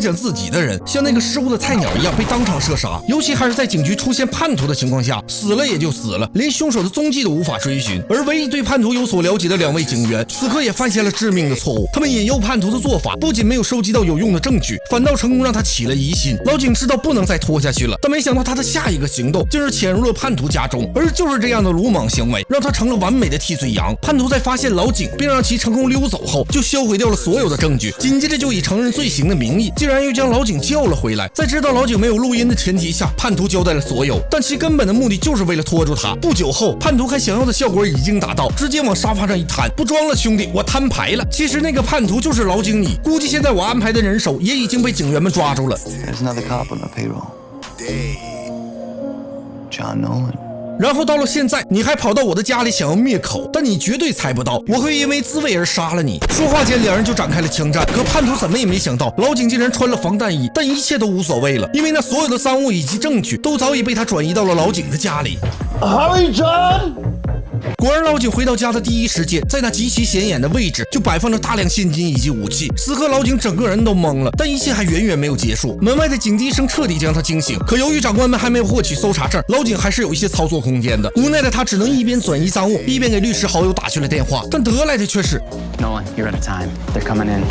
讲自己的人像那个失误的菜鸟一样被当场射杀，尤其还是在警局出现叛徒的情况下，死了也就死了，连凶手的踪迹都无法追寻。而唯一对叛徒有所了解的2位警员，此刻也犯下了致命的错误。他们引诱叛徒的做法不仅没有收集到有用的证据，反倒成功让他起了疑心。老警知道不能再拖下去了，但没想到他的下一个行动竟是潜入了叛徒家中，而就是这样的鲁莽行为，让他成了完美的替罪羊。叛徒在发现老警并让其成功溜走后，就销毁掉了所有的证据，紧接着就以承认罪行的名义，竟然又将老警叫了回来。在知道老警没有录音的前提下，叛徒交代了所有，但其根本的目的就是为了拖住他。不久后，叛徒看想要的效果已经达到，直接往沙发上一瘫，不装了兄弟，我摊牌了。其实那个叛徒就是老警你，估计现在我安排的人手也已经被警员们抓住了。John Nolan。然后到了现在，你还跑到我的家里想要灭口，但你绝对猜不到我会因为自卫而杀了你。说话间，两人就展开了枪战。可叛徒怎么也没想到，老警竟然穿了防弹衣，但一切都无所谓了，因为那所有的赃物以及证据都早已被他转移到了老警的家里。Hurry, John！果然，老警回到家的第一时间，在那极其显眼的位置就摆放着大量现金以及武器。此刻，老警整个人都懵了，但一切还远远没有结束。门外的警笛声彻底将他惊醒，可由于长官们还没有获取搜查证，老警还是有一些操作空间的。无奈的他只能一边转移赃物，一边给律师好友打去了电话，但得来的却是 Nolan, you're out of time. They're coming in.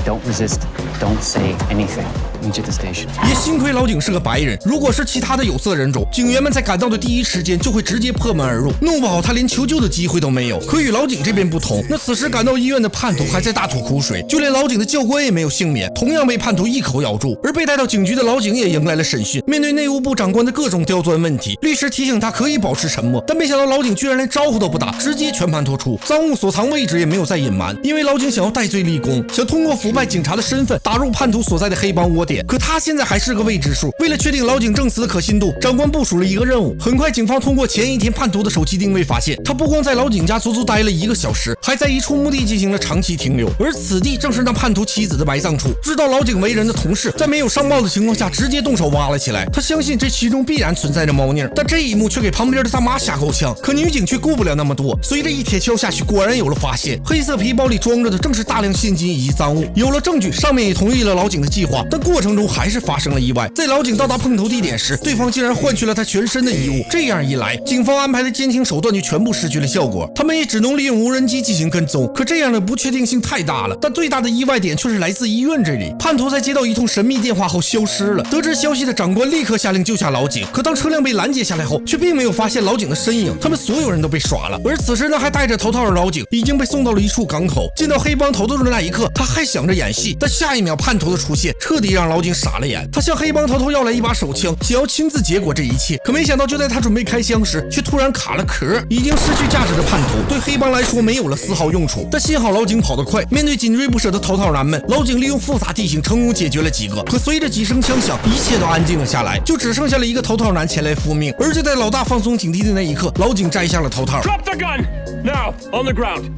Don't resist. Don't say anything. Meet you at the station. 也幸亏老警是个白人，如果是其他的有色人种，警员们在赶到的第一时间就会直接破门而入，弄不好他连求救的机会都没有。可与老警这边不同，那此时赶到医院的叛徒还在大吐苦水，就连老警的教官也没有幸免，同样被叛徒一口咬住。而被带到警局的老警也迎来了审讯，面对内务部长官的各种刁钻问题，律师提醒他可以保持沉默，但没想到老警居然连招呼都不打，直接全盘托出，赃物所藏位置也没有再隐瞒，因为老警想要戴罪立功，想通过腐败警察的身份打入叛徒所在的黑帮窝点。可他现在还是个未知数，为了确定老警证词的可信度，长官部署了一个任务。很快，警方通过前一天叛徒的手机定位发现，他不光在老警家足足待了1个小时，还在一处墓地进行了长期停留，而此地正是那叛徒妻子的埋葬处。知道老警为人的同事在没有上报的情况下直接动手挖了起来，他相信这其中必然存在着猫腻，但这一幕却给旁边的大妈吓够呛。可女警却顾不了那么多，随着一铁锹下去，果然有了发现，黑色皮包里装着的正是大量现金以及赃物。有了证据，上面也同意了老警的计划，但过程中还是发生了意外。在老警到达碰头地点时，对方竟然换去了他全身的衣物，这样一来，警方安排的监听手段就全部失去了效果，他们也只能利用无人机进行跟踪。可这样的不确定性太大了，但最大的意外点却是来自医院这里。叛徒在接到一通神秘电话后消失了，得知消息的长官立刻下令救下老警，可当车辆被拦截下来后，却并没有发现老警的身影，他们所有人都被耍了。而此时呢，还戴着头套的老警已经被送到了一处港口。见到黑帮头头的那一刻，他还想着演戏，但下一秒叛徒的出现彻底让老警傻了眼。他向黑帮头头要来一把手枪，想要亲自结果这一切，可没想到就在他准备开枪时，却突然卡了壳。已经失去价值的叛徒对黑帮来说没有了丝毫用处，但幸好老警跑得快，面对紧追不舍的头套男们，老警利用复杂地形成功解决了几个。可随着几声枪响，一切都安静了下来，就只剩下了一个头套男前来复命。而就在老大放松警惕的那一刻，老警摘下了头套。Drop the gun! Now, on the ground.